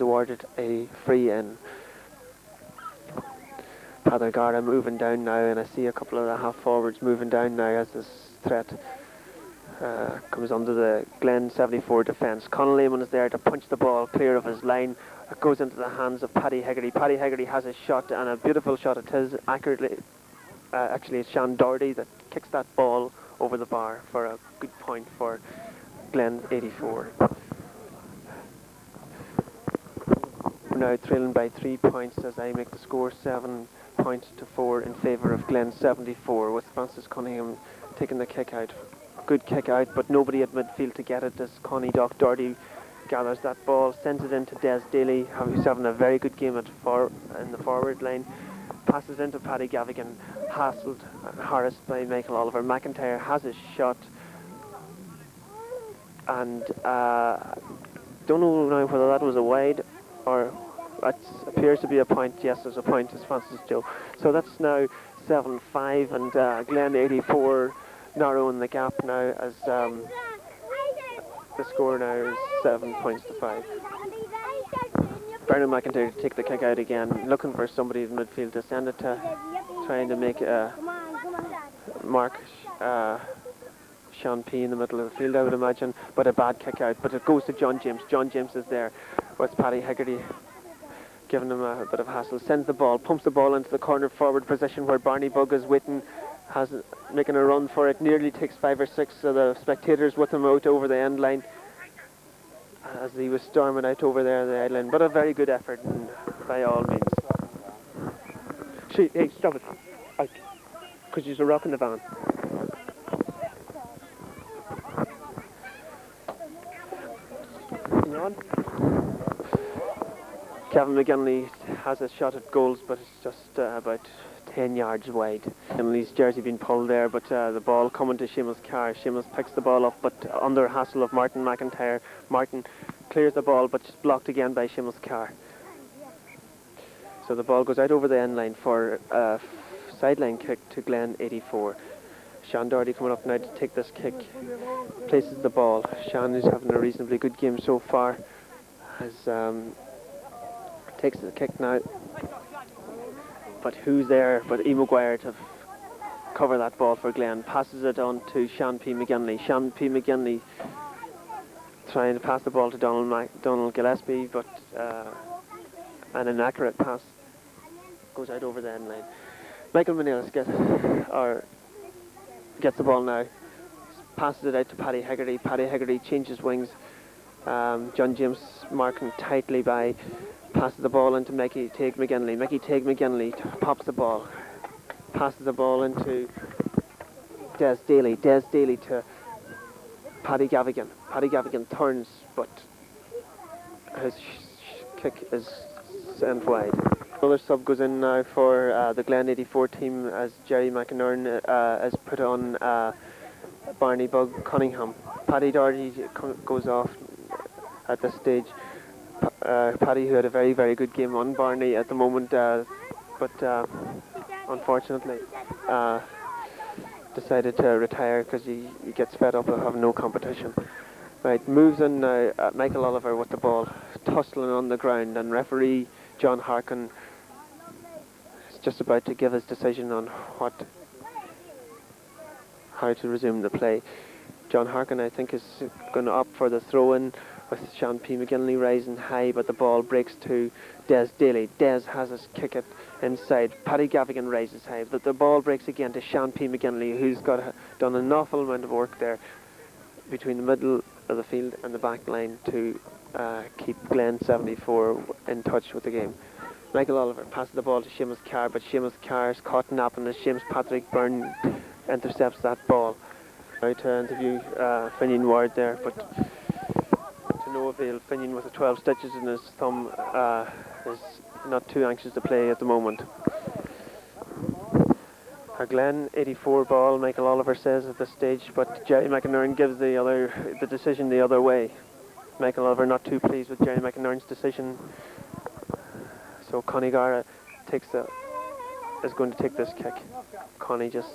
awarded a free in. Paddy Gara moving down now, and I see a couple of the half forwards moving down now as this threat comes under the Glen 74 defence. Conor Lehman is there to punch the ball clear of his line. It goes into the hands of Paddy Hegarty. Paddy Hegarty has a shot, and a beautiful shot it is, accurately. Actually, it's Sean Doherty that kicks that ball over the bar for a good point for Glen 84. We're now trailing by 3 points as I make the score 7 points to 4 in favour of Glen 74, with Francis Cunningham taking the kick out. Good kick out, but nobody at midfield to get it as Connie Doherty gathers that ball, sends it into Des Daly, who's having a very good game in the forward line. Passes into Paddy Gavigan, hassled and harassed by Michael Oliver. McIntyre has his shot, and don't know now whether that was a wide or it appears to be a point. Yes, there's a point, as Francis Joe. So that's now 7-5, and Glen 84 narrowing the gap now as the score now is 7 points to 5. Bernard McIntyre to take the kick out again, looking for somebody in midfield to send it to, trying to make mark Sean P in the middle of the field, I would imagine, but a bad kick out. But it goes to John James. John James is there with Paddy Hegarty giving him a bit of hassle. Sends the ball, pumps the ball into the corner forward position where Barney Bugg is waiting, making a run for it. Nearly takes 5 or 6 of the spectators with him out over the end line as he was storming out over there on the island. But a very good effort, by all means. Hey, stop it. Out. Because you're rocking the van. On. Kevin McGinley has a shot at goals, but it's just about 10 yards wide. McGinley's jersey being pulled there, but the ball coming to Seamus Carr. Seamus picks the ball up, but under hassle of Martin McIntyre. Martin clears the ball, but just blocked again by Seamus Carr. So the ball goes out over the end line for a sideline kick to Glen 84. Sean Doherty coming up now to take this kick, places the ball. Sean is having a reasonably good game so far, as takes the kick now. But who's there but E. Maguire to cover that ball for Glen? Passes it on to Sean P. McGinley. Sean P. McGinley trying to pass the ball to Donald Gillespie, but an inaccurate pass goes out over the end line. Michael Manelis gets the ball now, passes it out to Paddy Hegarty. Paddy Hegarty changes wings. John James marking tightly by, passes the ball into Mickey Teague McGinley. Mickey Teague McGinley pops the ball, passes the ball into Des Daly. Des Daly to Paddy Gavigan. Paddy Gavigan turns, but his kick is sent wide. Another sub goes in now for the Glen 84 team as Jerry McInerney has put on Barney Bugg Cunningham. Paddy Doherty goes off at this stage. Paddy, who had a very, very good game on Barney at the moment, but unfortunately decided to retire because he gets fed up of having no competition. Right, moves in now, Michael Oliver with the ball, tussling on the ground, and referee John Harkin is just about to give his decision on how to resume the play. John Harkin, I think, is going to opt for the throw-in with Sean P. McGinley rising high, but the ball breaks to Des Daly. Des has his kick it inside. Paddy Gavigan rises high, but the ball breaks again to Sean P. McGinley, who's done an awful amount of work there between the middle of the field and the back line to keep Glen 74 in touch with the game. Michael Oliver passes the ball to Seamus Carr, but Seamus Carr is caught napping as James Patrick Byrne intercepts that ball. Now to interview Finian Ward there, but to no avail. Finian with the 12 stitches in his thumb is not too anxious to play at the moment. A Glen 84 ball, Michael Oliver says at this stage, but Jerry McInerney gives the decision the other way. Michael Oliver not too pleased with Jerry McInerney's decision, so Connie Gara is going to take this kick. Connie just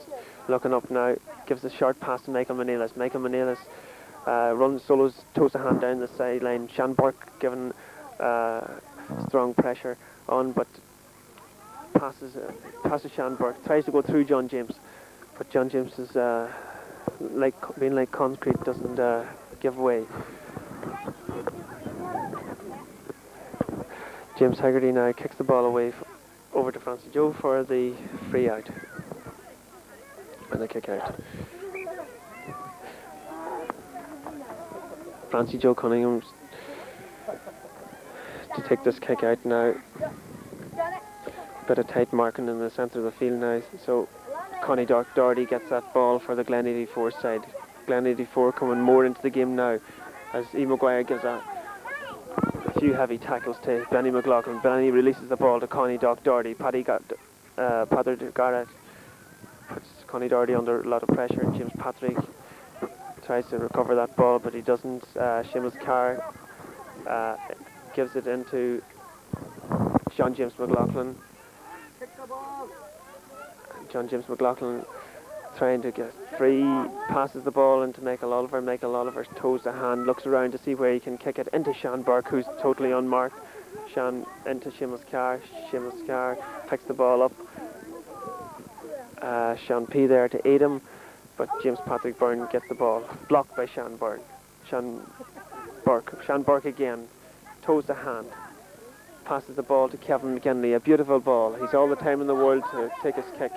looking up now, gives a short pass to Michael Manelis. Michael Manelis runs solos, toes a hand down the sideline. Sean Burke giving strong pressure on, but passes Sean Burke, tries to go through John James, but John James is being like concrete, doesn't give way. James Haggerty now kicks the ball away over to Francie Joe for the free out and the kick out. Francie Joe Cunningham to take this kick out now. Bit of tight marking in the centre of the field now, so Connie Doherty gets that ball for the Glen 84 side. Glen 84 coming more into the game now as E. Maguire gives a few heavy tackles to Benny McLaughlin. Benny releases the ball to Connie Doherty. Paddy Garrett puts Connie Doherty under a lot of pressure. James Patrick tries to recover that ball, but he doesn't. Seamus Carr gives it into John James McLaughlin. John James McLaughlin trying to get free, passes the ball into Michael Oliver. Michael Oliver toes the hand, looks around to see where he can kick it into Sean Burke, who's totally unmarked. Sean into Seamus Carr. Seamus Carr picks the ball up. Sean P there to aid him, but James Patrick Byrne gets the ball, blocked by Sean Burke. Sean Burke again, toes the hand, passes the ball to Kevin McGinley, a beautiful ball. He's all the time in the world to take his kick.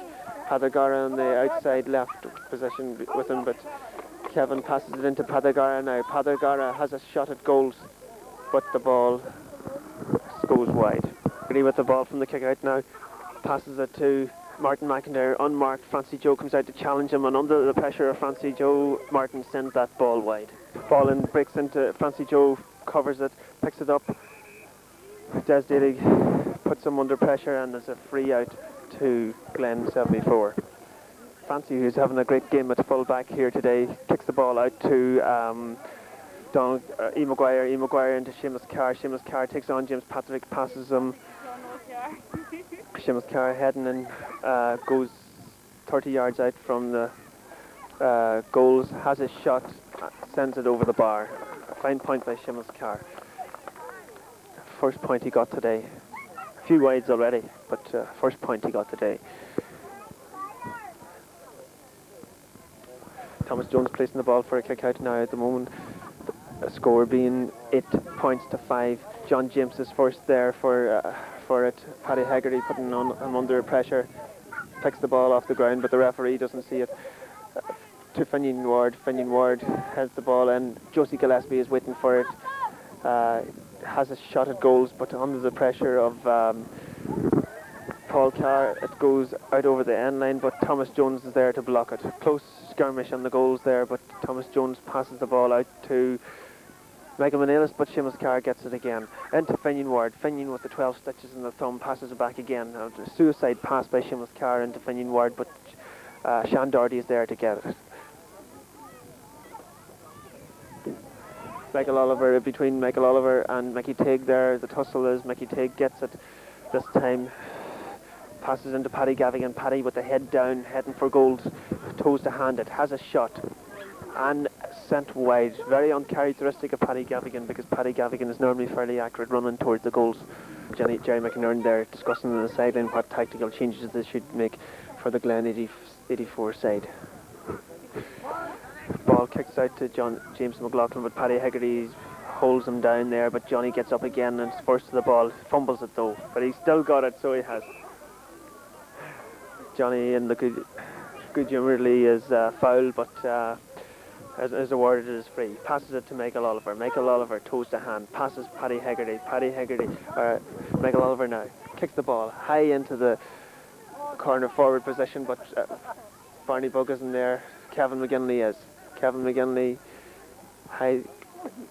Padagara on the outside left position with him, but Kevin passes it into Padagara now. Padagara has a shot at goals, but the ball goes wide. Agree with the ball from the kick out now, passes it to Martin McIntyre, unmarked. Francie Joe comes out to challenge him, and under the pressure of Francie Joe, Martin sends that ball wide. Ball in, breaks into Francie Joe, covers it, picks it up. Des Daly puts him under pressure, and there's a free out to Glen 74. Francie, who's having a great game at full back here today, kicks the ball out to E. Maguire. E. Maguire into Seamus Carr. Seamus Carr takes on James Patrick, passes him. Seamus Carr heading in, goes 30 yards out from the goals, has his shot, sends it over the bar. A fine point by Seamus Carr. First point he got today. A few wides already, but first point he got today. Thomas Jones placing the ball for a kick out now at the moment. The score being 8 points to 5. John James is first there for it. Paddy Haggerty putting him under pressure. Picks the ball off the ground, but the referee doesn't see it. To Finian Ward. Finian Ward heads the ball in. Josie Gillespie is waiting for it. Has a shot at goals, but under the pressure of Paul Carr, it goes out over the end line, but Thomas Jones is there to block it. Close skirmish on the goals there, but Thomas Jones passes the ball out to Michael Manelis, but Seamus Carr gets it again. Into Finian Ward. Finian with the 12 stitches in the thumb passes it back again. A suicide pass by Seamus Carr into Finian Ward, but Sean Doherty is there to get it. Michael Oliver, between Michael Oliver and Mickey Teague there, the tussle is Mickey Teague gets it this time, passes into Paddy Gavigan. Paddy with the head down, heading for goals, toes to hand it, has a shot, and sent wide. Very uncharacteristic of Paddy Gavigan, because Paddy Gavigan is normally fairly accurate running towards the goals. Jerry McInerney there discussing on the sideline what tactical changes they should make for the Glen 84 side. Ball kicks out to James McLaughlin, but Paddy Hegarty holds him down there, but Johnny gets up again and is first to the ball. Fumbles it though, but he's still got it, so he has. Johnny in the good humouredly is fouled, but as awarded it is free. Passes it to Michael Oliver. Michael Oliver toes to hand. Passes Paddy Hegarty. Michael Oliver now kicks the ball high into the corner forward position, but Barney Bug isn't there. Kevin McGinley is. Kevin McGinley, high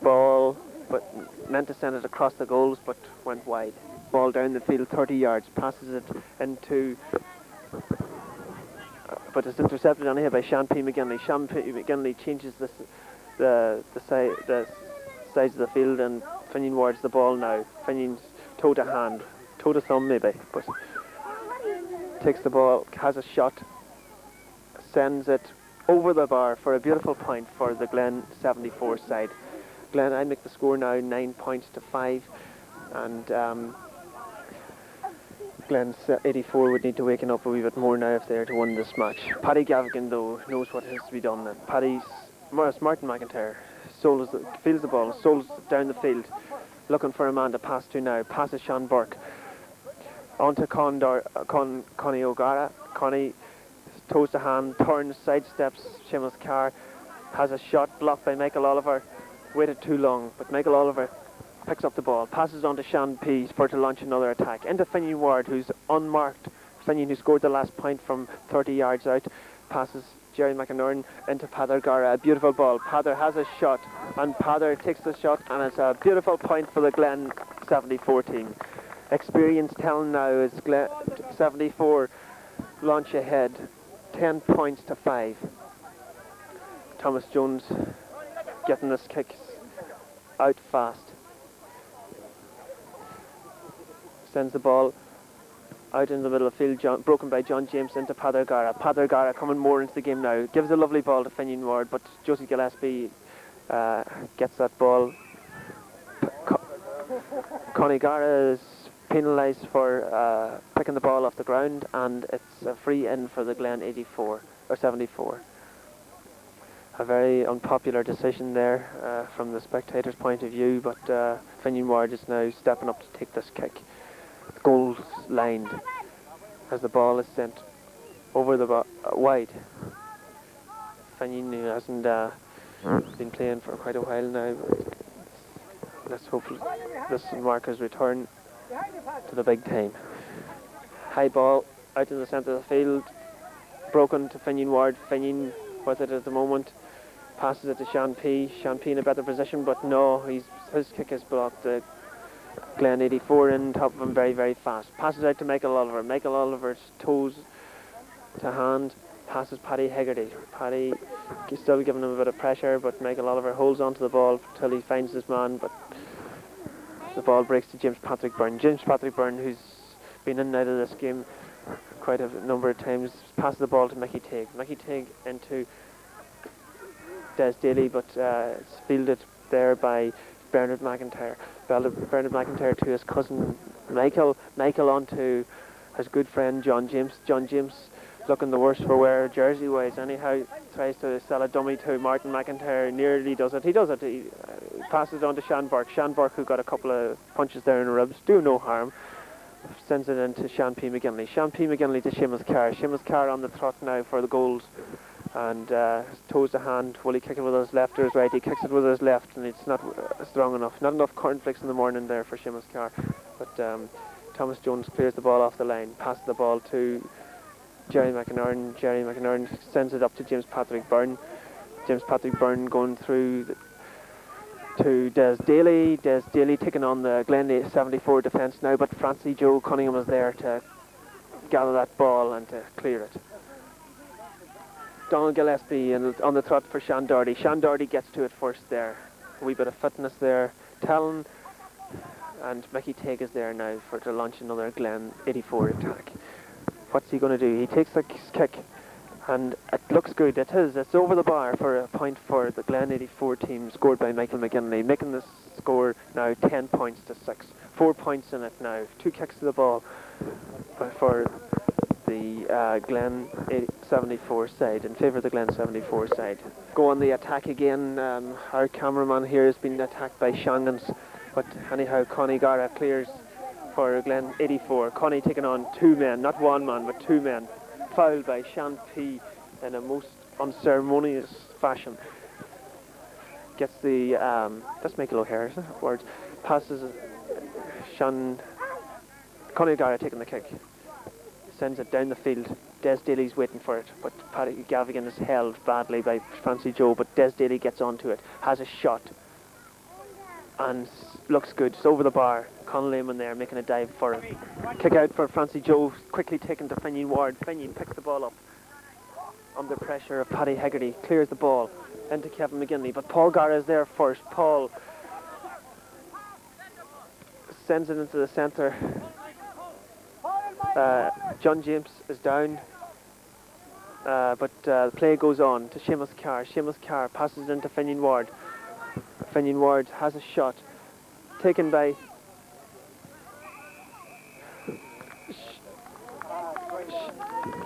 ball, but meant to send it across the goals, but went wide. Ball down the field 30 yards. Passes it into... but it's intercepted on here by Sean P. McGinley. Sean P. McGinley changes the sides of the field, and Finian wards the ball now. Finian's toe to hand, toe to thumb maybe, but takes the ball, has a shot, sends it over the bar for a beautiful point for the Glen 74 side. Glen, I make the score now 9 points to 5, and Glen 84 would need to waken up a wee bit more now if they are to win this match. Paddy Gavigan though knows what has to be done. And Martin McIntyre feels the ball, souls down the field, looking for a man to pass to now. Passes Sean Burke onto Connie O'Gara. Connie toes to hand, turns, sidesteps Seamus Carr, has a shot blocked by Michael Oliver. Waited too long, but Michael Oliver picks up the ball, passes on to Sean P for to launch another attack. Into Finian Ward, who's unmarked. Finian, who scored the last point from 30 yards out, passes Jerry McInerney into Pather Gara. A beautiful ball. Pather has a shot, and Pather takes the shot, and it's a beautiful point for the Glen 74 team. Experience telling now is Glen 74 launch ahead, 10 points to 5. Thomas Jones getting this kick out fast. Sends the ball out in the middle of the field, broken by John James into Pather Gara. Pather Gara coming more into the game now. Gives a lovely ball to Finian Ward, but Josie Gillespie gets that ball. Connie Gara is penalised for picking the ball off the ground, and it's a free in for the Glen 84 or 74. A very unpopular decision there from the spectators' point of view, but Finian Ward is now stepping up to take this kick. The goal's lined as the ball is sent over the wide. Finian, who hasn't been playing for quite a while now, but let's hope this mark his return to the big time. High ball out in the centre of the field, broken to Finian Ward. Finian with it at the moment, passes it to Sean P. Sean P in a better position, but no, his kick is blocked. Glen 84 in top of him very, very fast. Passes out to Michael Oliver. Michael Oliver's toes to hand, passes Paddy Hegarty. Paddy is still giving him a bit of pressure, but Michael Oliver holds onto the ball until he finds his man, but the ball breaks to James Patrick Byrne. James Patrick Byrne, who's been in and out of this game quite a number of times, passes the ball to Mickey Teague. Mickey Teague into Des Daly, but it's fielded there by Bernard McIntyre. Bernard McIntyre to his cousin Michael. Michael on to his good friend John James. John James looking the worse for wear jersey-wise. Anyhow, tries to sell a dummy to Martin McIntyre. Nearly does it. He does it. He passes on to Sean Burke. Sean Burke, who got a couple of punches there in the ribs, do no harm. Sends it into Sean P. McGinley. Sean P. McGinley to Seamus Carr. Seamus Carr on the trot now for the goals. And toes to hand. Will he kick it with his left or his right? He kicks it with his left, and it's not strong enough. Not enough cornflakes in the morning there for Seamus Carr. But Thomas Jones clears the ball off the line, passes the ball to Jerry McInerney. Jerry McInerney sends it up to James Patrick Byrne. James Patrick Byrne going through to Des Daly. Des Daly taking on the Glen 74 defence now, but Francie Joe Cunningham is there to gather that ball and to clear it. Donald Gillespie on the trot for Sean Doherty. Sean Doherty gets to it first there. A wee bit of fitness there. Talon and Mickey Teague is there now to launch another Glen 84 attack. What's he going to do? He takes the kick And it looks good. It is. It's over the bar for a point for the Glen 84 team, scored by Michael McGinley, making the score now 10 points to 6. 4 points in it now. 2 kicks to the ball for the Glen 74 side, in favour of the Glen 74 side. Go on the attack again. Our cameraman here has been attacked by Shangans, but anyhow, Connie Gara clears for Glen 84. Connie taking on 2 men, not 1 man, but 2 men. Fouled by Shan P in a most unceremonious fashion. Gets the that's Michael O'Hare, isn't it? Words. Passes Connie Gara taking the kick. Sends it down the field. Des Daly's waiting for it, but Paddy Gavigan is held badly by Francie Joe, but Des Daly gets onto it, has a shot, and looks good. It's over the bar. Conn Lehman there making a dive for it. Kick out for Francie Joe, quickly taken to Finian Ward. Finian picks the ball up under pressure of Paddy Hegarty, clears the ball into Kevin McGinley, but Paul Gara is there first. Paul sends it into the centre. John James is down, but the play goes on to Seamus Carr. Seamus Carr passes it into Finian Ward. Finian Ward has a shot taken by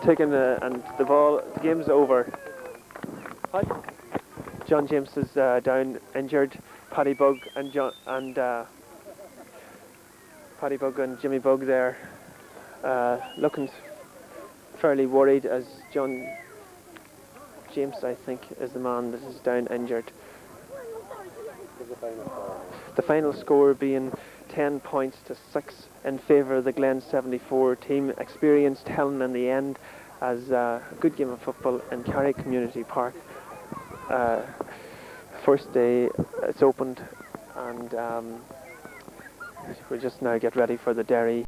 and the game's over. John James is down injured. Paddy Bug and Jimmy Bug there looking fairly worried, as John James, I think, is the man that is down injured. The final score being 10 points to 6 in favour of the Glen 74 team. Experienced Helen in the end, as a good game of football in Carrick Community Park. First day it's opened, and we'll just now get ready for the Derry